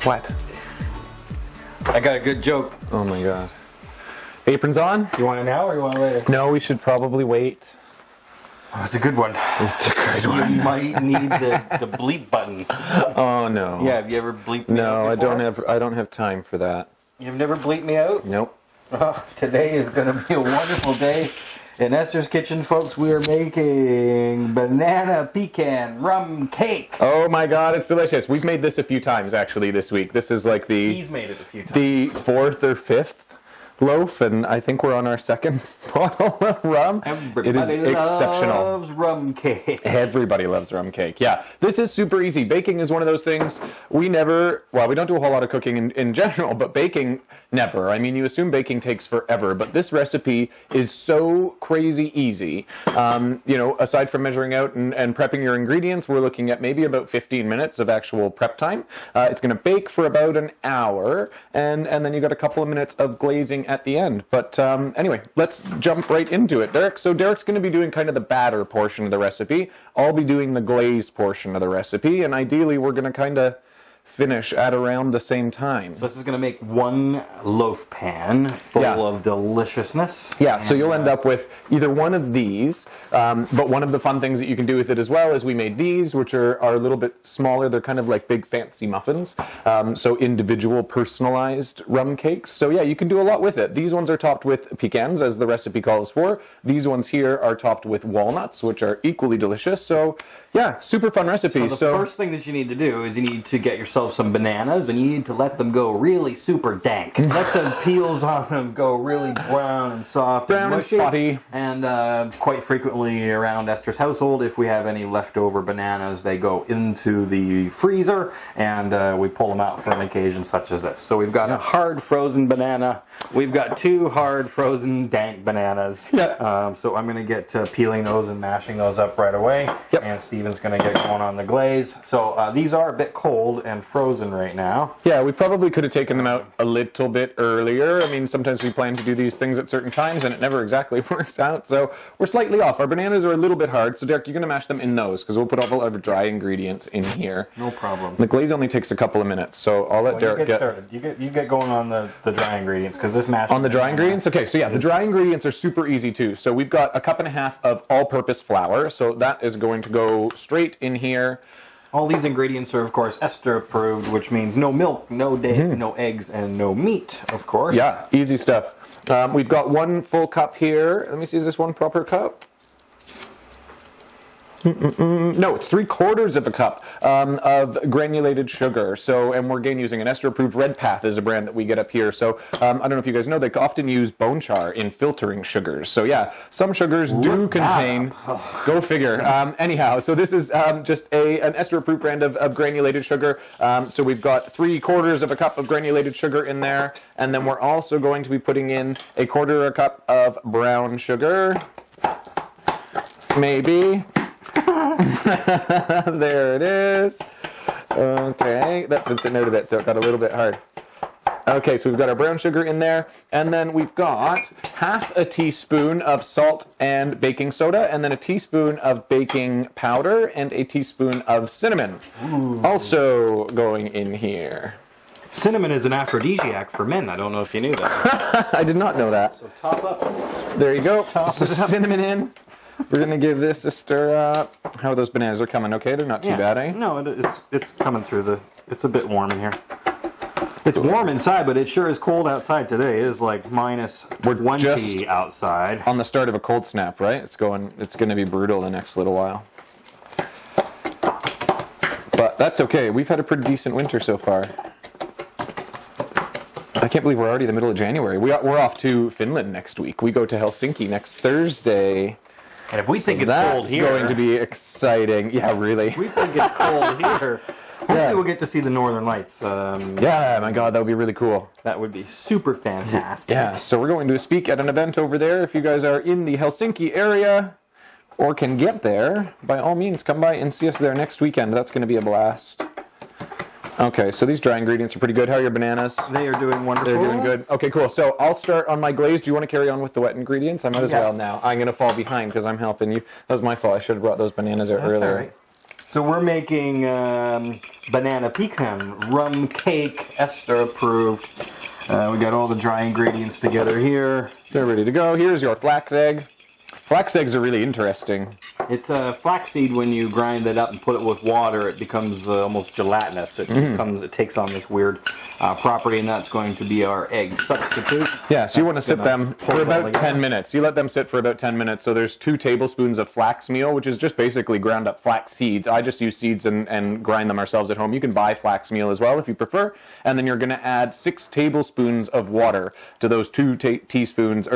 What? I got a good joke. Oh my god. Aprons on? You want it now or you want it later? No, we should probably wait. Oh, it's a good one. It's a good one. You might need the bleep button. Oh no. Yeah, have you ever bleeped me out No, before? I don't have time for that. You've never bleeped me out? Nope. Oh, today is going to be a wonderful day in Esther's kitchen, folks. We are making banana pecan rum cake. Oh my god, it's delicious. We've made this a few times actually this week. This is like He's made it a few times. the fourth or fifth loaf, and I think we're on our second bottle of rum. Everybody it is exceptional. loves rum cake. Everybody loves rum cake. Yeah, this is super easy. Baking is one of those things we never, well, we don't do a whole lot of cooking in general, but baking, never. I mean, you assume baking takes forever, but this recipe is so crazy easy. You know, aside from measuring out and prepping your ingredients, we're looking at maybe about 15 minutes of actual prep time. It's going to bake for about an hour, and then you got a couple of minutes of glazing at the end. But anyway, let's jump right into it, Derek. So Derek's going to be doing kind of the batter portion of the recipe. I'll be doing the glaze portion of the recipe, and ideally we're going to kind of finish at around the same time. So this is going to make one loaf pan full of deliciousness. Yeah, so you'll end up with either one of these, but one of the fun things that you can do with it as well is we made these, which are a little bit smaller. They're kind of like big fancy muffins, so individual personalized rum cakes. So yeah, you can do a lot with it. These ones are topped with pecans, as the recipe calls for. These ones here are topped with walnuts, which are equally delicious. So yeah, super fun recipe. So the first thing that you need to do is you need to get yourself some bananas, and you need to let them go really super dank. Let the peels on them go really brown and soft Brown and mushy. spotty. And quite frequently around Esther's household, if we have any leftover bananas, they go into the freezer, and we pull them out for an occasion such as this. So we've got a hard frozen banana. We've got two hard frozen dank bananas. Yeah. So I'm going to get peeling those and mashing those up right away. Yep. And Steven's going to get going on the glaze. So these are a bit cold and frozen right now. Yeah, we probably could have taken them out a little bit earlier. I mean, sometimes we plan to do these things at certain times and it never exactly works out. So we're slightly off. Our bananas are a little bit hard. So Derek, you're going to mash them in those because we'll put all the dry ingredients in here. No problem. The glaze only takes a couple of minutes. So I'll let Derek get started. You get going on the dry ingredients because this mash. On the dry ingredients? Okay, so yeah, the dry ingredients are super easy too. So we've got 1.5 cups of all-purpose flour. So that is going to go straight in here. All these ingredients are, of course, Esther approved, which means no milk, no no eggs, and no meat, of course. Yeah, easy stuff. We've got 1 full cup here. Let me see, is this 1 proper cup? No, it's 3/4 cup of granulated sugar. So, and we're again using an Esther approved Red Path is a brand that we get up here. So, I don't know if you guys know, they often use bone char in filtering sugars. So yeah, some sugars do contain, go figure. Anyhow, so this is just an Esther approved brand of granulated sugar. So we've got 3/4 cup of granulated sugar in there. And then we're also going to be putting in 1/4 cup of brown sugar. Maybe. There it is. Okay, that's been sitting out a bit, so it got a little bit hard. Okay, so we've got our brown sugar in there, and then we've got 1/2 teaspoon of salt and baking soda, and then 1 teaspoon of baking powder, and 1 teaspoon of cinnamon. Ooh. Also going in here. Cinnamon is an aphrodisiac for men. I don't know if you knew that. I did not know that. So top up. There you go. Top So it up. cinnamon in. We're going to give this a stir up. How are those bananas? Are coming okay? They're not too bad, eh? No, it's coming through the... It's a bit warm in here. It's warm inside, but it sure is cold outside today. It is like minus 20 outside. On the start of a cold snap, right? It's going to be brutal the next little while. But that's okay. We've had a pretty decent winter so far. I can't believe we're already in the middle of January. We're off to Finland next week. We go to Helsinki next Thursday. And if we think it's That's cold here... going to be exciting. Yeah, really. If we think it's cold here... Hopefully we'll get to see the Northern Lights. Yeah, my God, that would be really cool. That would be super fantastic. Yeah, so we're going to speak at an event over there. If you guys are in the Helsinki area or can get there, by all means, come by and see us there next weekend. That's going to be a blast. Okay, so these dry ingredients are pretty good. How are your bananas? They are doing wonderful. They're doing good. Okay, cool. So I'll start on my glaze. Do you want to carry on with the wet ingredients? I might as well now. I'm going to fall behind because I'm helping you. That was my fault. I should have brought those bananas out earlier. All right. So we're making Banana Pecan Rum Cake, Esther approved. We got all the dry ingredients together here. They're ready to go. Here's your flax egg. Flax eggs are really interesting. It's flaxseed. When you grind it up and put it with water, it becomes almost gelatinous. It takes on this weird property, and that's going to be our egg substitute. Yeah, so you want to sit them for about 10 minutes. You let them sit for about 10 minutes. So there's 2 tablespoons of flax meal, which is just basically ground up flax seeds. I just use seeds and grind them ourselves at home. You can buy flax meal as well if you prefer. And then you're going to add 6 tablespoons of water to those 2 tablespoons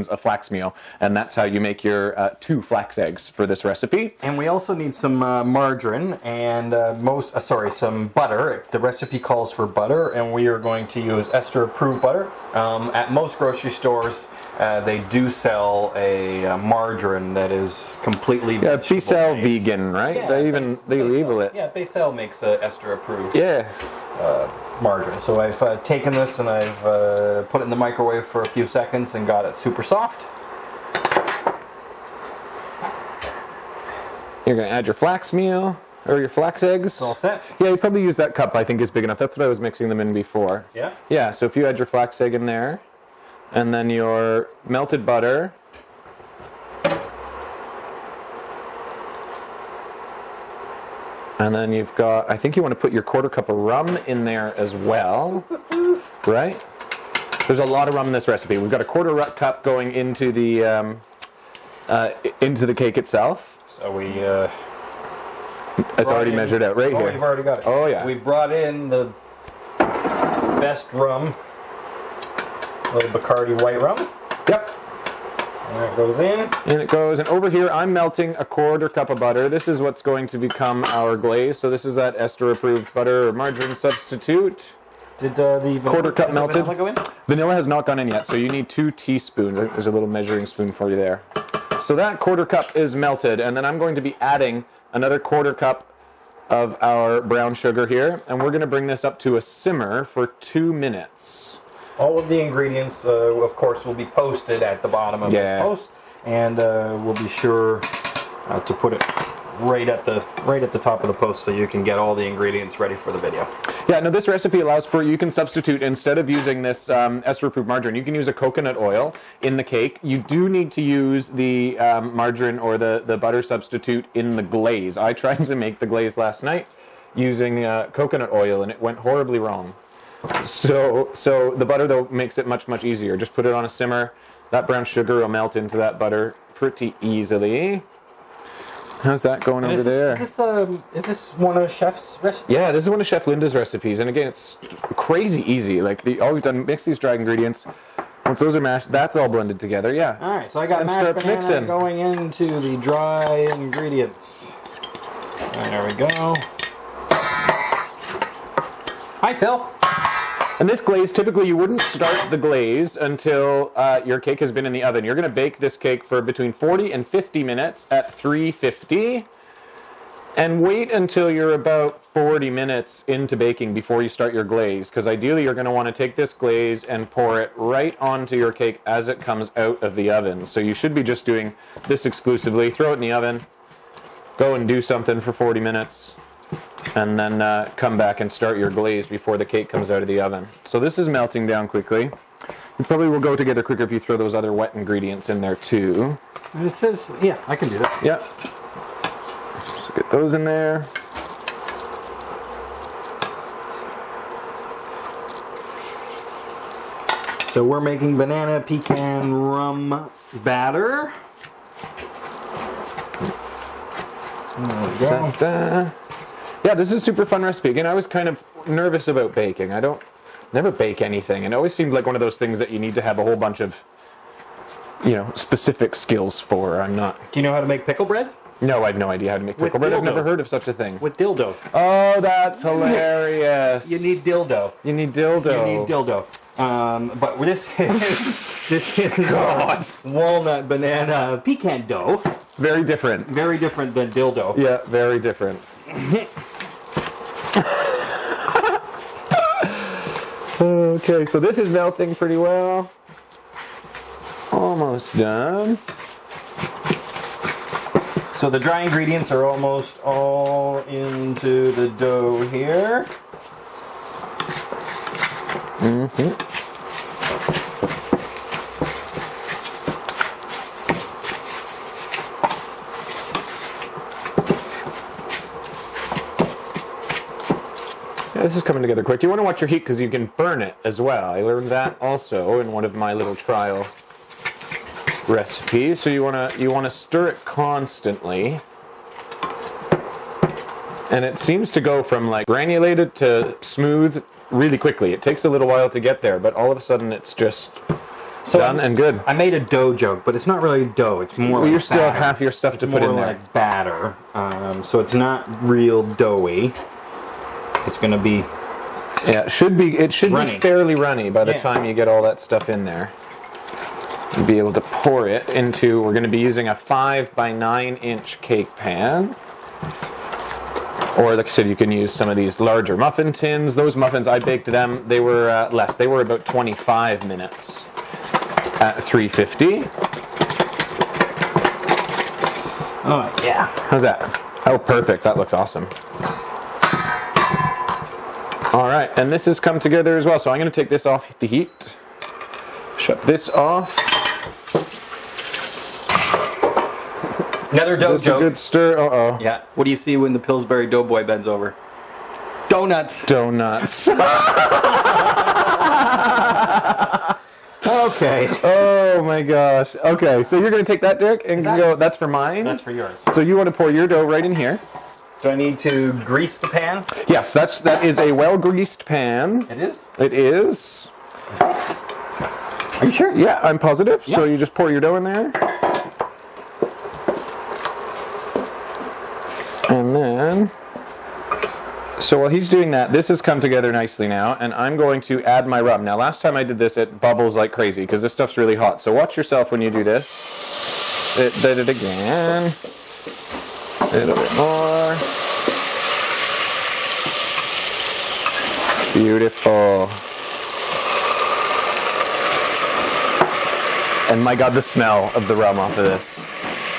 of flax meal. And that's how you make your 2 flax eggs for this recipe. And we also need some margarine and some butter. The recipe calls for butter, and we are going to use Esther approved butter. At most grocery stores, they do sell a margarine that is completely vegetable. Yeah, they sell vegan, right? Yeah, they label it. Yeah, they sell makes Esther approved. Yeah. Margarine. So I've taken this and I've put it in the microwave for a few seconds and got it super soft. You're going to add your flax meal, or your flax eggs. It's all set. Yeah, you probably use that cup, I think is big enough. That's what I was mixing them in before. Yeah? Yeah, so if you add your flax egg in there, and then your melted butter, and then you've got, I think you want to put your 1/4 cup of rum in there as well, right? There's a lot of rum in this recipe. We've got a 1/4 cup going into the cake itself. So we... it's already measured out right here. Oh, you've already got it. Oh, yeah. We brought in the best rum, a little Bacardi white rum. Yep. And it goes in. And it goes. And over here, I'm melting a 1/4 cup of butter. This is what's going to become our glaze. So this is that Esther approved butter or margarine substitute. Did the 1/4 cup melted? Vanilla go in? Vanilla has not gone in yet, so you need 2 teaspoons. There's a little measuring spoon for you there. So that 1/4 cup is melted, and then I'm going to be adding another 1/4 cup of our brown sugar here, and we're going to bring this up to a simmer for 2 minutes. All of the ingredients, of course, will be posted at the bottom of this post, and we'll be sure to put it right at the top of the post so you can get all the ingredients ready for the video. Yeah, no, this recipe allows for, you can substitute, instead of using this Esther approved margarine, you can use a coconut oil in the cake. You do need to use the margarine or the butter substitute in the glaze. I tried to make the glaze last night using coconut oil, and it went horribly wrong. So the butter, though, makes it much, much easier. Just put it on a simmer. That brown sugar will melt into that butter pretty easily. How's that going over there? Is this one of Chef's recipes? Yeah, this is one of Chef Linda's recipes, and again, it's crazy easy. Like, all we've done, mix these dry ingredients. Once those are mashed, that's all blended together. Yeah. All right, so I got mashed banana going into the dry ingredients. And there we go. Hi, Phil. And this glaze, typically you wouldn't start the glaze until your cake has been in the oven. You're going to bake this cake for between 40 and 50 minutes at 350. And wait until you're about 40 minutes into baking before you start your glaze. Because ideally you're going to want to take this glaze and pour it right onto your cake as it comes out of the oven. So you should be just doing this exclusively. Throw it in the oven. Go and do something for 40 minutes. And then come back and start your glaze before the cake comes out of the oven. So this is melting down quickly. It probably will go together quicker if you throw those other wet ingredients in there too. And it says, yeah, I can do that. Yeah. Just get those in there. So we're making banana pecan rum batter. There we go. Da-da. Yeah, this is a super fun recipe. Again, I was kind of nervous about baking. I never bake anything, and it always seemed like one of those things that you need to have a whole bunch of, specific skills for. I'm not. Do you know how to make pickle bread? No, I have no idea how to make pickle bread. I've never heard of such a thing. With dildo. Oh, that's hilarious. You need dildo. You need dildo. You need dildo. But this is walnut banana pecan dough. Very different. Very different than dildo. Yeah, very different. Okay, so this is melting pretty well. Almost done. So the dry ingredients are almost all into the dough here. Mm-hmm. This is coming together quick. You want to watch your heat because you can burn it as well. I learned that also in one of my little trial recipes. So you want to stir it constantly. And it seems to go from like granulated to smooth really quickly. It takes a little while to get there, but all of a sudden it's just done and good. I made a dough joke, but it's not really dough. It's more like you're still batter. half your stuff to put in there. Like batter. So it's not real doughy. It's going to be it should be fairly runny by the Yeah. time you get all that stuff in there. You'll be able to pour it into, we're going to be using a 5 by 9 inch cake pan. Or like I said, you can use some of these larger muffin tins. Those muffins, I baked them, they were less. They were about 25 minutes at 350. Oh, yeah. How's that? Oh, perfect. That looks awesome. All right, and this has come together as well. So I'm going to take this off the heat. Shut this off. Another dough That's a joke. good stir. Uh-oh. Yeah. What do you see when the Pillsbury Doughboy bends over? Donuts. Donuts. Okay. Oh my gosh. Okay, so you're going to take that, Derek, and go, that's for mine? That's for yours. So you want to pour your dough right in here. Do I need to grease the pan? Yes, that is a well-greased pan. It is? It is. Are you sure? Yeah, I'm positive. Yeah. So you just pour your dough in there. And then, so while he's doing that, this has come together nicely now, and I'm going to add my rum. Now, last time I did this, it bubbles like crazy, because this stuff's really hot. So watch yourself when you do this. Did it again. A little bit more. Beautiful. And my God, the smell of the rum off of this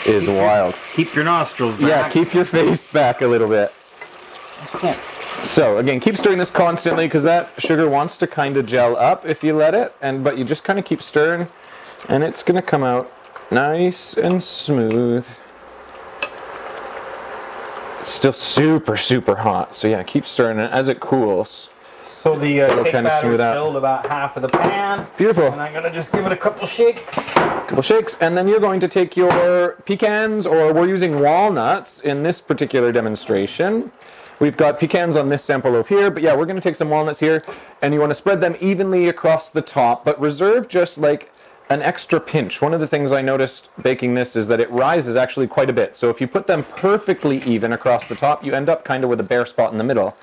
is wild. Keep your nostrils back. Yeah, keep your face back a little bit. Yeah. So again, keep stirring this constantly because that sugar wants to kind of gel up if you let it, but you just kind of keep stirring, and it's going to come out nice and smooth. It's still super, super hot. So yeah, keep stirring it as it cools. So the cake kind of batter's smooth out. filled about half of the pan. Beautiful. And I'm going to just give it a couple shakes. Couple shakes, and then you're going to take your pecans, or we're using walnuts in this particular demonstration. We've got pecans on this sample over here, but yeah, we're going to take some walnuts here, and you want to spread them evenly across the top, but reserve just like an extra pinch. One of the things I noticed baking this is that it rises actually quite a bit. So if you put them perfectly even across the top, you end up kind of with a bare spot in the middle.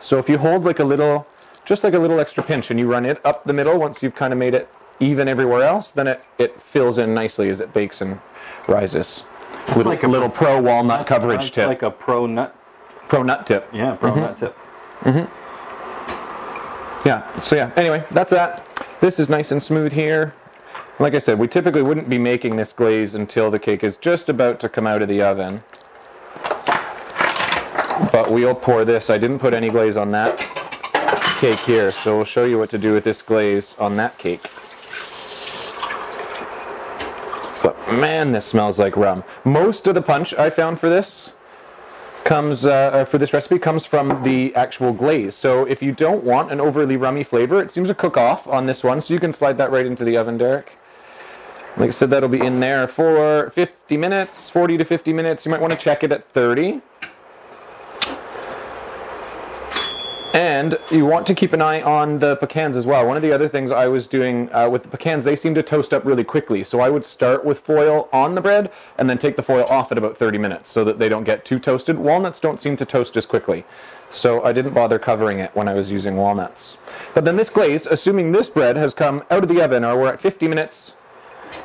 So if you hold like a little, just like a little extra pinch, and you run it up the middle once you've kind of made it even everywhere else, then it fills in nicely as it bakes and rises. With like a little pro walnut coverage tip. Like a pro nut. Pro nut tip. Yeah, pro nut tip. Yeah, so yeah, anyway, that's that. This is nice and smooth here. Like I said, we typically wouldn't be making this glaze until the cake is just about to come out of the oven. But we'll pour this. I didn't put any glaze on that cake here, so we'll show you what to do with this glaze on that cake. But man, this smells like rum. Most of the punch I found for this comes for this recipe comes from the actual glaze. So if you don't want an overly rummy flavor, it seems to cook off on this one, so you can slide that right into the oven, Derek. Like I said, that'll be in there for 50 minutes, 40 to 50 minutes. You might want to check it at 30. And you want to keep an eye on the pecans as well. One of the other things I was doing with the pecans, they seem to toast up really quickly. So I would start with foil on the bread and then take the foil off at about 30 minutes so that they don't get too toasted. Walnuts don't seem to toast as quickly. So I didn't bother covering it when I was using walnuts. But then this glaze, assuming this bread has come out of the oven, or we're at 50 minutes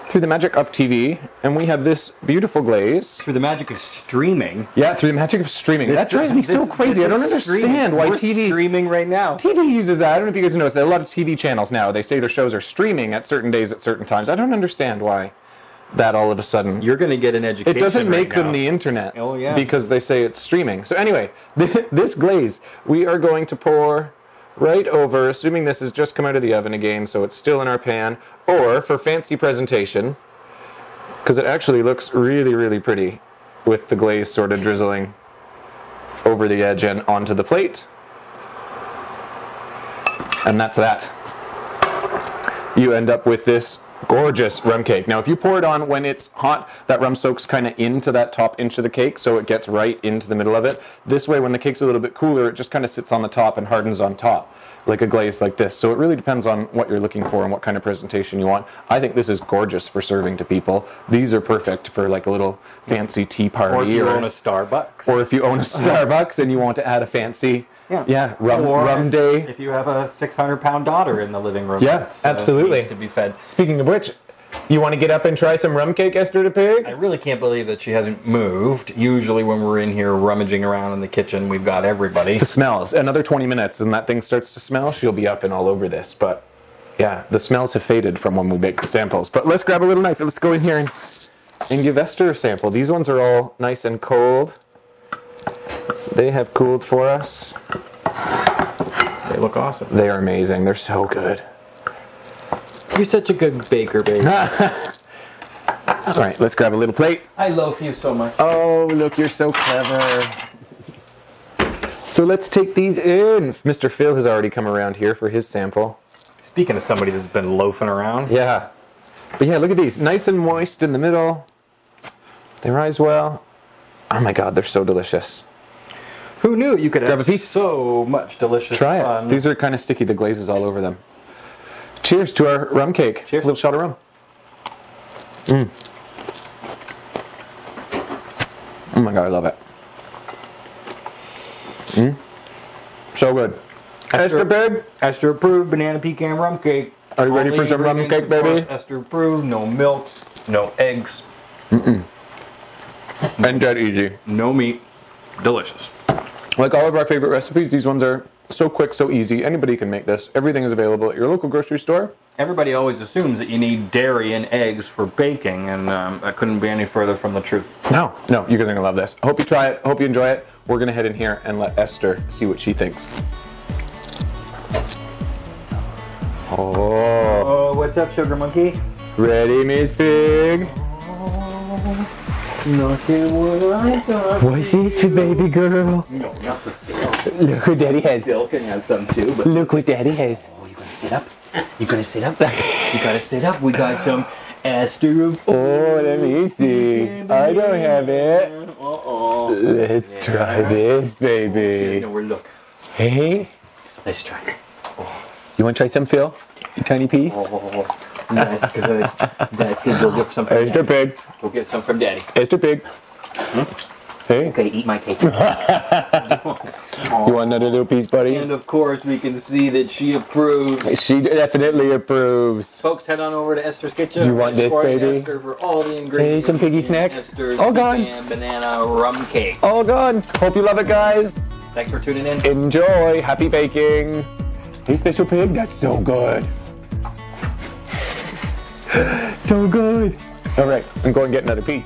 through the magic of TV, and we have this beautiful glaze. Through the magic of streaming. Yeah, through the magic of streaming. That drives me so crazy. I don't understand why We're TV... streaming right now. TV uses that. I don't know if you guys noticed. There are a lot of TV channels now. They say their shows are streaming at certain days at certain times. I don't understand why. that all of a sudden. You're going to get an education. It doesn't make right them now. the internet. Oh, yeah. Because they say it's streaming. So anyway, this glaze, we are going to pour right over, assuming this has just come out of the oven again, so it's still in our pan, or for fancy presentation, because it actually looks really, really pretty with the glaze sort of drizzling over the edge and onto the plate. And that's that. You end up with this gorgeous rum cake. Now, if you pour it on when it's hot, that rum soaks kind of into that top inch of the cake, so it gets right into the middle of it. This way, when the cake's a little bit cooler, it just kind of sits on the top and hardens on top, like a glaze like this. So it really depends on what you're looking for and what kind of presentation you want. I think this is gorgeous for serving to people. These are perfect for like a little fancy tea party. Or if you own a Starbucks. Or if you own a Starbucks and you want to add a fancy rum day. If you have a 600-pound daughter in the living room. Yeah, absolutely. Needs to be fed. Speaking of which, you want to get up and try some rum cake, Esther the Pig? I really can't believe that she hasn't moved. Usually when we're in here rummaging around in the kitchen, we've got everybody. The smells. Another 20 minutes and that thing starts to smell, she'll be up and all over this. But yeah, the smells have faded from when we make the samples. But let's grab a little knife. Let's go in here and give Esther a sample. These ones are all nice and cold. They have cooled for us. They look awesome. They are amazing. They're so good. You're such a good baker, baby. All right, let's grab a little plate. I loaf you so much. Oh, look, you're so clever. So let's take these in. Mr. Phil has already come around here for his sample. Speaking of somebody that's been loafing around. Yeah. But yeah, look at these. Nice and moist in the middle. They rise well. Oh my God, they're so delicious. Who knew you could Grab have a piece. so much delicious Try it. fun? These are kind of sticky. The glaze is all over them. Cheers to our rum cake. Cheers. A little shot of rum. Oh my God, I love it. So good. Esther, babe? Esther approved banana pecan rum cake. Are you ready All the for some rum ingredients, cake, of course, baby? Esther approved. No milk, no eggs, And dead easy. no meat. Delicious. Like all of our favorite recipes, these ones are so quick, so easy. Anybody can make this. Everything is available at your local grocery store. Everybody always assumes that you need dairy and eggs for baking, and that couldn't be any further from the truth. No, you guys are going to love this. I hope you try it. I hope you enjoy it. We're going to head in here and let Esther see what she thinks. Oh, what's up, Sugar Monkey? ready, Miss Pig? Nothing what I thought. What's this, baby girl? No, not for Phil. Look what Daddy has. Phil can have some too, but... Look what Daddy has. Oh, you gonna sit up? You gonna sit up? You gotta sit up. We got some Esther. Oh, let me see. I don't have it. Uh-oh. Let's try this, baby. No, we're look. Hey, Let's try it. you want to try some, Phil? You tiny piece? Oh, that's good. That's good. Go get some from Esther Daddy. Pig. Go get some from Daddy. Esther Pig. Hey, Okay, eat my cake. you want another little piece, buddy? And of course, we can see that she approves. She definitely approves. Folks, head on over to Esther's Kitchen. You want this, Support baby? Esther for all the ingredients. some piggy in snacks? Esther's All gone. pecan banana rum cake. Oh, God. Hope you love it, guys. Thanks for tuning in. Enjoy. Happy baking. Hey, Special Pig. That's so good. So good. All right. I'm going to get another piece.